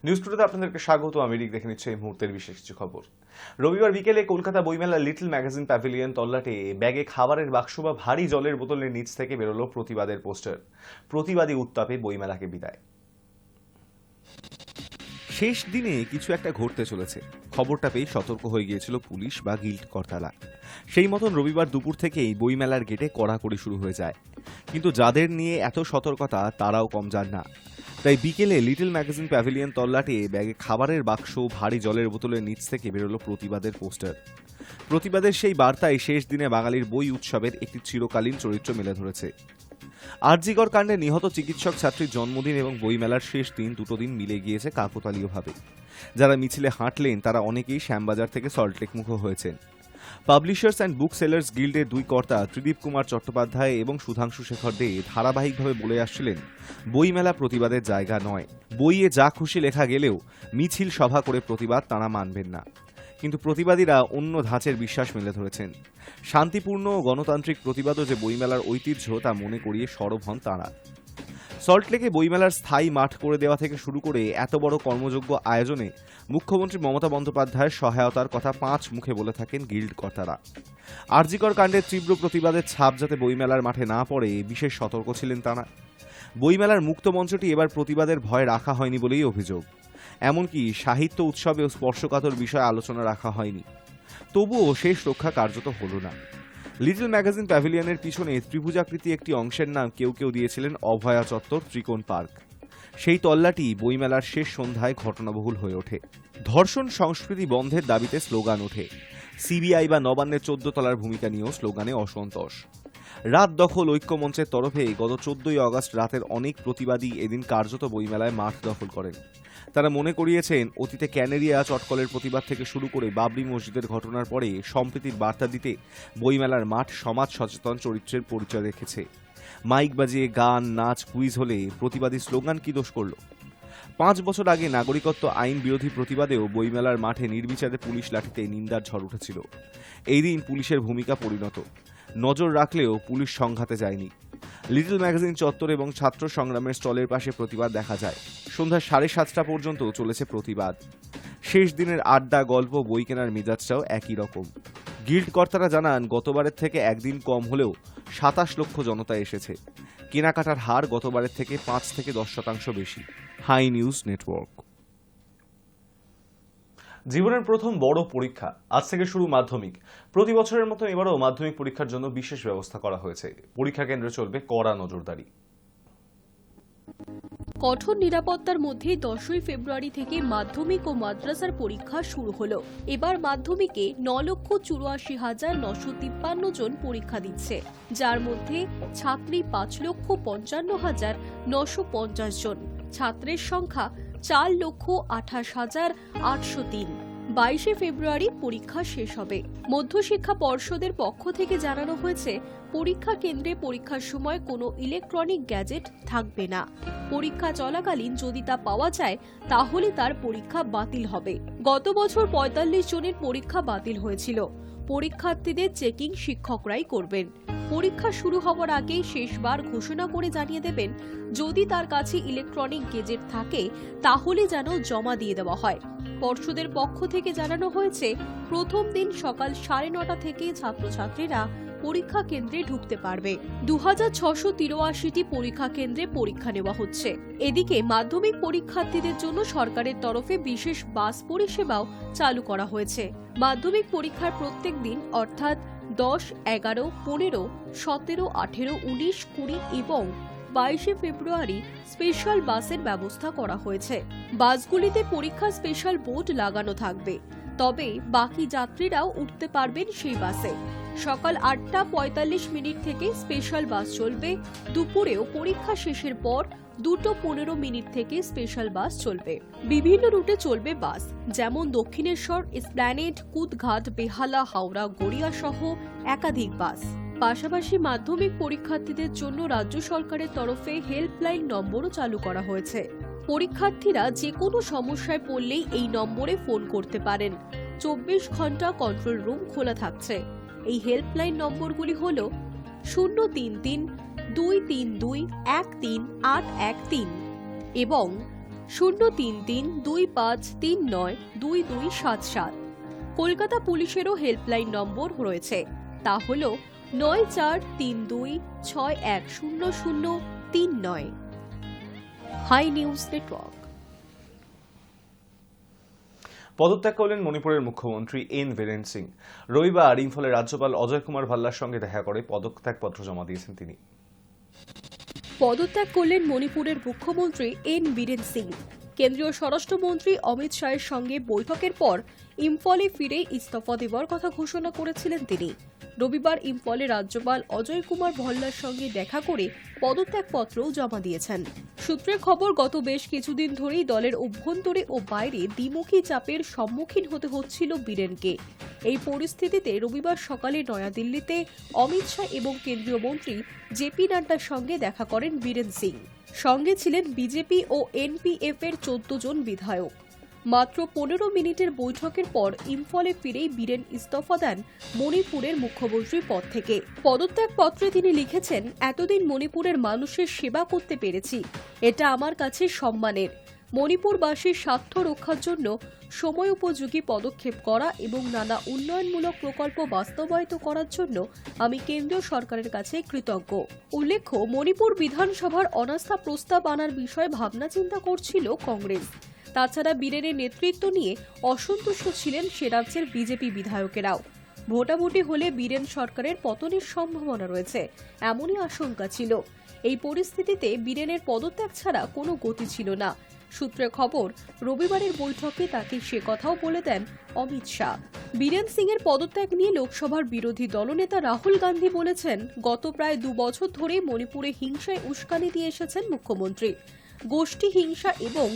News টুডেতে আপনাদেরকে স্বাগত। আমি রিক, দেখে নিচ্ছি এই মুহূর্তের বিশেষ কিছু খবর। রবিবার বিকেলে কলকাতা বইমেলা লিটল ম্যাগাজিন প্যাভিলিয়ন তল্লাটে ব্যাগে খাবারের বাক্স বা ভারী জলের বোতলের নিচ থেকে বেরোলো প্রতিবাদের পোস্টার। প্রতিবাদী উত্তাপে বইমেলাকে বিদায়। শেষ দিনে কিছু একটা ঘটতে চলেছে, খবরটা পেয়ে সতর্ক হয়ে গিয়েছিল পুলিশ বা গিল্ড কর্তারা। সেই মতন রবিবার দুপুর থেকেই বইমেলার গেটে কড়াকড়ি শুরু হয়ে যায়। কিন্তু যাদের নিয়ে এত সতর্কতা তারাও কম যান না। তাই বিকেলে লিটল ম্যাগাজিন প্যাভিলিয়ন তল্লাটে ব্যাগে খাবারের বাক্স, ভারী জলের বোতলের নিচ থেকে বেরোলো প্রতিবাদের পোস্টার। প্রতিবাদের সেই বার্তায় শেষ দিনে বাঙালির বই উৎসবের একটি চিরকালীন চরিত্র মেলে ধরেছে। আরজিকর কাণ্ডে নিহত চিকিৎসক ছাত্রীর জন্মদিন এবং বইমেলার শেষ দিন, দুটো দিন মিলে গিয়েছে কাকতালীয়ভাবে। যারা মিছিলে হাঁটলেন তারা অনেকেই শ্যামবাজার থেকে সল্টলেক মুখো হয়েছেন। পাবলিশার্স অ্যান্ড বুক সেলার্স গিল্ডের দুই কর্তা ত্রিদীপ কুমার চট্টোপাধ্যায় এবং সুধাংশু শেখর দে ধারাবাহিকভাবে বলে আসছিলেন, বইমেলা প্রতিবাদের জায়গা নয়। বইয়ে যা খুশি লেখা গেলেও মিছিল সভা করে প্রতিবাদ তাঁরা মানবেন না। কিন্তু প্রতিবাদীরা অন্য ধাঁচের বিশ্বাস মেলে ধরেছেন। শান্তিপূর্ণ ও গণতান্ত্রিক প্রতিবাদও যে বইমেলার ঐতিহ্য তা মনে করিয়ে সরব হন তাঁরা। সল্টলেকে বইমেলার স্থায়ী মাঠ করে দেওয়া থেকে শুরু করে এত বড় কর্মযোগ্য আয়োজনে মুখ্যমন্ত্রী মমতা বন্দ্যোপাধ্যায়ের সহায়তার কথা পাঁচ মুখে বলে থাকেন গিল্ড কর্তারা। আরজিকর কাণ্ডের তীব্র প্রতিবাদের ছাপ যাতে বইমেলার মাঠে না পড়ে বিশেষ সতর্ক ছিলেন তাঁরা। বইমেলার মুক্ত মঞ্চটি এবার প্রতিবাদের ভয় রাখা হয়নি বলেই অভিযোগ। এমনকি সাহিত্য উৎসবেও স্পর্শকাতর বিষয়ে আলোচনা রাখা হয়নি। তবুও শেষ রক্ষা কার্যত হল না। লিটল ম্যাগাজিন প্যাভিলিয়নের পিছনে ত্রিভুজাকৃতি একটি অংশের নাম কেউ কেউ দিয়েছিলেন অভয়া চত্বর ত্রিকোণ পার্ক। সেই তল্লাটি বইমেলার শেষ সন্ধ্যায় ঘটনাবহুল হয়ে ওঠে। ধর্ষণ সংস্কৃতি বন্ধের দাবিতে স্লোগান ওঠে। সিবিআই বা নবান্নের 14 তলার ভূমিকা নিয়েও স্লোগানে অসন্তোষ। রাত দখল ঐক্যমঞ্চের তরফে গত 14ই আগস্ট রাতের অনেক প্রতিবাদী এদিন কার্যত বইমেলায় মাঠ দখল করেন। তারা মনে করিয়েছেন, অতীতে ক্যানেরিয়া চটকলের প্রতিবাদ থেকে শুরু করে বাবরি মসজিদের ঘটনার পরে সম্প্রীতির বার্তা দিতে বইমেলার মাঠ সমাজ সচেতন চরিত্রের পরিচয় রেখেছে। মাইক বাজিয়ে গান, নাচ, কুইজ হলে প্রতিবাদী স্লোগান কি দোষ করল? 5 বছর আগে নাগরিকত্ব আইন বিরোধী প্রতিবাদেও বইমেলার মাঠে নির্বিচারে পুলিশ লাঠিতে নিন্দার ঝড় উঠেছিল। এই দিন পুলিশের ভূমিকা পরিণত। নজর রাখলেও পুলিশ সংঘাতে যায়নি। লিটল ম্যাগাজিন চত্বর এবং ছাত্র সংগ্রামের স্টলের পাশে প্রতিবাদ দেখা যায়। সন্ধ্যা 7:30 পর্যন্ত চলেছে প্রতিবাদ। শেষ দিনের আড্ডা, গল্প, বই কেনার মেজাজটাও একই রকম। গিল্ড কর্তারা জানান, গতবারের থেকে একদিন কম হলেও 27 লক্ষ জনতা এসেছে। কেনাকাটার হার গতবারের থেকে 5 থেকে 10% বেশি। Hi news network. জীবনের প্রথম বড় পরীক্ষা, আজ থেকে শুরু মাধ্যমিক। প্রতি বছরের মতো এবারও মাধ্যমিক পরীক্ষার জন্য বিশেষ ব্যবস্থা করা হয়েছে। পরীক্ষা কেন্দ্রে চলবে কড়া নজরদারি। কঠোর নিরাপত্তার মধ্যে 10ই ফেব্রুয়ারি থেকে মাধ্যমিক ও মাদ্রাসার পরীক্ষা শুরু হলো। এবার মাধ্যমিকে 9,84,953 জন পরীক্ষা দিচ্ছে, যার মধ্যে ছাত্রী 5,55,950 জন। ছাত্রের সংখ্যা 4,28,803। 22 ফেব্রুয়ারি পরীক্ষা শেষ হবে। মধ্যশিক্ষা পর্ষদের পক্ষ থেকে জানানো হয়েছে, পরীক্ষা কেন্দ্রে পরীক্ষার সময় কোনো ইলেকট্রনিক গ্যাজেট থাকবে না। পরীক্ষা চলাকালীন যদি তা পাওয়া যায় তাহলে তার পরীক্ষা বাতিল হবে। গত বছর 45 জনের পরীক্ষা বাতিল হয়েছিল। পরীক্ষার্থীদের চেকিং শিক্ষকরাই করবেন। পরীক্ষা শুরু হওয়ার আগেই শেষবার ঘোষণা করে জানিয়ে দেবেন, যদি তার কাছে ইলেকট্রনিক গেজেট থাকে তাহলে যেন জমা দিয়ে দেওয়া হয়। পর্ষদের পক্ষ থেকে জানানো হয়েছে, প্রথম দিন সকাল 9:30 থেকে ছাত্রছাত্রীরা পরীক্ষা কেন্দ্রে ঢুকতে পারবে। 2683টি পরীক্ষা কেন্দ্রে পরীক্ষা নেওয়া হচ্ছে। এদিকে মাধ্যমিক পরীক্ষার্থীদের জন্য সরকারের তরফে বিশেষ বাস পরিষেবাও চালু করা হয়েছে। মাধ্যমিক পরীক্ষার প্রত্যেক দিন অর্থাৎ 10, 11, 15, 17, 18, 19, 20 এবং 22 ফেব্রুয়ারি স্পেশাল বাসের ব্যবস্থা করা হয়েছে। বাসগুলিতে পরীক্ষা স্পেশাল বোর্ড লাগানো থাকবে, তবে বাকি যাত্রীরাও উঠতে পারবেন সেই বাসে। সকাল 8:45 থেকে স্পেশাল বাস চলবে। দুপুরেও পরীক্ষা শেষের পর 2:15 থেকে স্পেশাল বাস চলবে। বিভিন্ন রুটে চলবে বাস, যেমন দক্ষিণেশ্বর, এসপ্ল্যানেড, কুদঘাট, বেহালা, হাওড়া, গড়িয়া সহ একাধিক বাস। পাশাপাশি মাধ্যমিক পরীক্ষার্থীদের জন্য রাজ্য সরকারের তরফে হেল্পলাইন নম্বরও চালু করা হয়েছে। পরীক্ষার্থীরা যে কোনো সমস্যায় পড়লেই এই নম্বরে ফোন করতে পারেন। 24 ঘন্টা কন্ট্রোল রুম খোলা থাকছে। এই হেল্পলাইন নম্বরগুলি হল 033-232-13813 এবং 03325392277। কলকাতা পুলিশেরও হেল্পলাইন নম্বর রয়েছে, তা হল 9432610039। Hi news Network. পদত্যাগ করলেন মণিপুরের মুখ্যমন্ত্রী এন বীরেন সিং। রবিবার ইম্ফলের রাজ্যপাল অজয় কুমার ভাল্লার সঙ্গে দেখা করে পদত্যাগপত্র জমা দিয়েছেন তিনি। পদত্যাগ করলেন মণিপুরের মুখ্যমন্ত্রী এন বীরেন সিং। কেন্দ্রীয় স্বরাষ্ট্রমন্ত্রী অমিত শাহের সঙ্গে বৈঠকের পর ইম্ফলে ফিরে ইস্তফা দেওয়ার কথা ঘোষণা করেছিলেন তিনি। রবিবার ইম্ফলে রাজ্যপাল অজয় কুমার ভাল্লার সঙ্গে দেখা করে পদত্যাগপত্রও জমা দিয়েছেন। সূত্রের খবর, গত বেশ কিছুদিন ধরেই দলের অভ্যন্তরে ও বাইরে দ্বিমুখী চাপের সম্মুখীন হতে হচ্ছিল বীরেনকে। এই পরিস্থিতিতে রবিবার সকালে নয়াদিল্লিতে অমিত শাহ এবং কেন্দ্রীয় মন্ত্রী জেপি নাড্ডার সঙ্গে দেখা করেন বীরেন সিং। সঙ্গে ছিলেন বিজেপি ও এনপিএফ এর 14 জন বিধায়ক। মাত্র 15 মিনিটের বৈঠকের পর ইম্ফলে ফিরেই বীরেন ইস্তফা দেন মণিপুরের মুখ্যমন্ত্রীর পদ থেকে। পদত্যাগপত্রে তিনি লিখেছেন, এতদিন মণিপুরের মানুষের সেবা করতে পেরেছি, এটা আমার কাছে সম্মানের। মণিপুরবাসীর স্বার্থ রক্ষার জন্য সময় উপযোগী পদক্ষেপ করা এবং নানা উন্নয়নমূলক প্রকল্প বাস্তবায়িত করার জন্য আমি কেন্দ্রীয় সরকারের কাছে কৃতজ্ঞ। উল্লেখ্য, মণিপুর বিধানসভার অনাস্থা প্রস্তাব আনার বিষয়ে ভাবনা চিন্তা করছিল কংগ্রেস। তাছাড়া বীরেনের নেতৃত্ব নিয়ে অসন্তুষ্ট ছিলেন সে রাজ্যের বিজেপি বিধায়কেরাও। ভোটাভুটি হলে বীরেন সরকারের পতনের সম্ভাবনা রয়েছে, এমনই আশঙ্কা ছিল। এই পরিস্থিতিতে বীরেনের পদত্যাগ ছাড়া কোনো গতি ছিল না। সূত্রে খবর, রবিবারের বৈঠকে তাকে সে কথাও বলে দেন অমিত শাহ। বীরেন সিং এর পদত্যাগ নিয়ে লোকসভার বিরোধী দলনেতা রাহুল গান্ধী বলেছেন, গত প্রায় 2 বছর ধরে মণিপুরে হিংসায় উস্কানি দিয়ে এসেছেন মুখ্যমন্ত্রী। গোষ্ঠী হিংসা এবং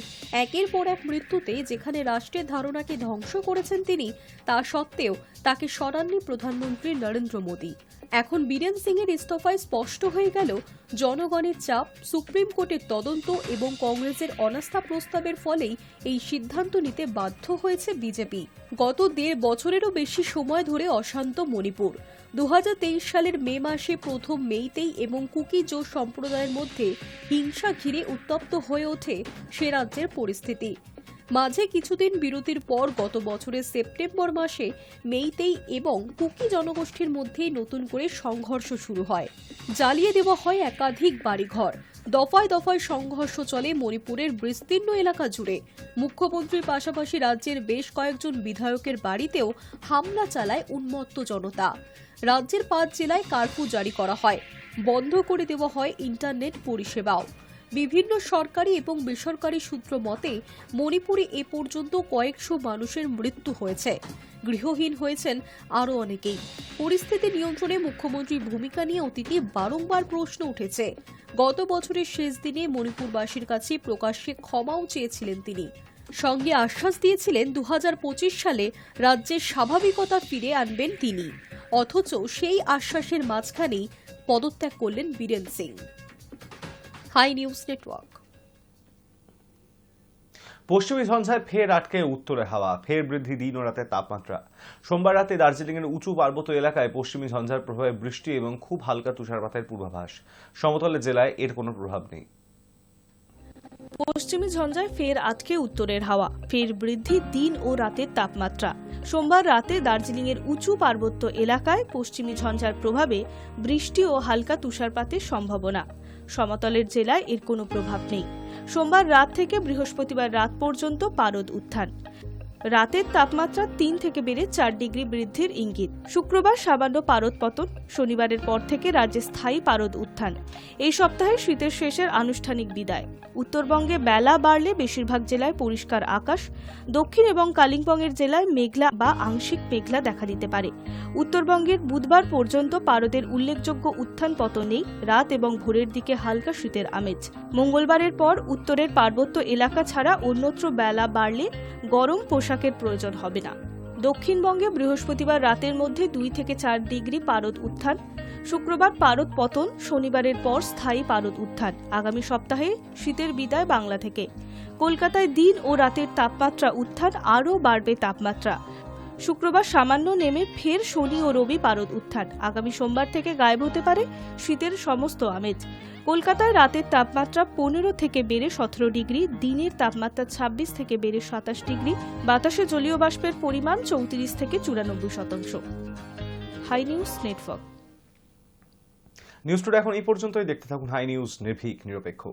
একের পর এক মৃত্যুতে যেখানে রাষ্ট্রের ধারণাকে ধ্বংস করেছেন তিনি, তা সত্ত্বেও তাকে সরাননি প্রধানমন্ত্রী নরেন্দ্র মোদী। এখন বীরেন সিং এর ইস্তফায় স্পষ্ট হয়ে গেল জনগণের চাপ, সুপ্রিম কোর্টের তদন্ত এবং কংগ্রেসের অনাস্থা প্রস্তাবের ফলেই এই সিদ্ধান্ত নিতে বাধ্য হয়েছে বিজেপি। গত 1.5 বছরেরও বেশি সময় ধরে অশান্ত মণিপুর। 2023 সালের মে মাসে প্রথম মেইতেই এবং কুকি জো সম্প্রদায়ের মধ্যে হিংসা ঘিরে উত্তপ্ত হয়ে ওঠে সে রাজ্যের পরিস্থিতি। মাঝে কিছুদিন বিরতির পর গত বছরের সেপ্টেম্বর মাসে মেইতেই এবং কুকি জনগোষ্ঠীর মধ্যে নতুন করে সংঘর্ষ শুরু হয়। জ্বালিয়ে দেওয়া হয় একাধিক বাড়িঘর। দফায় দফায় সংঘর্ষ চলে মণিপুরের বিস্তীর্ণ এলাকা জুড়ে। মুখ্যমন্ত্রীর পাশাপাশি রাজ্যের বেশ কয়েকজন বিধায়কের বাড়িতেও হামলা চালায় উন্মত্ত জনতা। রাজ্যের 5 জেলায় কারফিউ জারি করা হয়, বন্ধ করে দেওয়া হয় ইন্টারনেট পরিষেবাও। বিভিন্ন সরকারি এবং বেসরকারি সূত্র মতে মণিপুরে এ পর্যন্ত কয়েকশো মানুষের মৃত্যু হয়েছে, গৃহহীন হয়েছেন আরও অনেকেই। পরিস্থিতি নিয়ন্ত্রণে মুখ্যমন্ত্রীর ভূমিকা নিয়ে অতীতে বারংবার প্রশ্ন উঠেছে। গত বছরের শেষ দিনে মণিপুরবাসীর কাছে প্রকাশ্যে ক্ষমাও চেয়েছিলেন তিনি। সঙ্গে আশ্বাস দিয়েছিলেন 2025 সালে রাজ্যের স্বাভাবিকতা ফিরে আনবেন তিনি। অথচ সেই আশ্বাসের মাঝখানেই পদত্যাগ করলেন Biren Singh. Hi news Network. পশ্চিমী ঝঞ্ঝায় ফের আটকে উত্তরে হাওয়া, ফের বৃদ্ধি দিন ও রাতের তাপমাত্রা। সোমবার রাতে দার্জিলিংয়ের উঁচু পার্বত্য এলাকায় পশ্চিমী ঝঞ্ঝার প্রভাবে বৃষ্টি এবং খুব হালকা তুষারপাতের পূর্বাভাস। সমতলের জেলায় এর কোনো প্রভাব নেই। পশ্চিমী ঝঞ্ঝায় ফের আটকে উত্তরের হাওয়া, ফের বৃদ্ধি দিন ও রাতের তাপমাত্রা। সোমবার রাতে দার্জিলিংয়ের উঁচু পার্বত্য এলাকায় পশ্চিমী ঝঞ্ঝার প্রভাবে বৃষ্টি ও হালকা তুষারপাতের সম্ভাবনা। সমতলের জেলায় এর কোনো প্রভাব নেই। সোমবার রাত থেকে বৃহস্পতিবার রাত পর্যন্ত পারদ উত্থান। রাতের তাপমাত্রা 3 থেকে বেড়ে 4 ডিগ্রি বৃদ্ধির ইঙ্গিত। শুক্রবার সামান্য পারদ পতন। শনিবারের পর থেকে রাজ্যে স্থায়ী পারদ উত্থান। এই সপ্তাহে শীতের শেষের আনুষ্ঠানিক বিদায়। উত্তরবঙ্গে বেলা বাড়লে বেশিরভাগ জেলায় পরিষ্কার আকাশ। দক্ষিণ এবং কালিম্পংয়ের জেলায় মেঘলা বা আংশিক মেঘলা দেখা দিতে পারে। উত্তরবঙ্গের বুধবার পর্যন্ত পারদের উল্লেখযোগ্য উত্থান পতন নেই। রাত এবং ভোরের দিকে হালকা শীতের আমেজ। মঙ্গলবারের পর উত্তরের পার্বত্য এলাকা ছাড়া অন্যত্র বেলা বাড়লে গরম পোশাকের প্রয়োজন হবে না। দক্ষিণবঙ্গে বৃহস্পতিবার রাতের মধ্যে 2 থেকে 4 ডিগ্রি পারদ উত্থান। শুক্রবার পারদ পতন। শনিবারের পর স্থায়ী পারদ উত্থান। আগামী সপ্তাহে শীতের বিদায় বাংলা থেকে। কলকাতায় দিন ও রাতের তাপমাত্রা উত্থান, আরও বাড়বে তাপমাত্রা। শুক্রবার সামান্য নেমে ফের শনি ও রবি পারদ উত্থান। আগামী সোমবার থেকে গায়েব হতে পারে শীতের সমস্ত আমেজ। কলকাতায় রাতের তাপমাত্রা 15 থেকে বেড়ে 17 ডিগ্রি, দিনের তাপমাত্রা 26 থেকে বেড়ে 27 ডিগ্রি, বাতাসে জলীয় বাষ্পের পরিমাণ 34 থেকে 94%। Hi news Network. News today এখন এই পর্যন্তই। দেখতে থাকুন হাই নিউজ, নির্ভীক নিরপেক্ষ।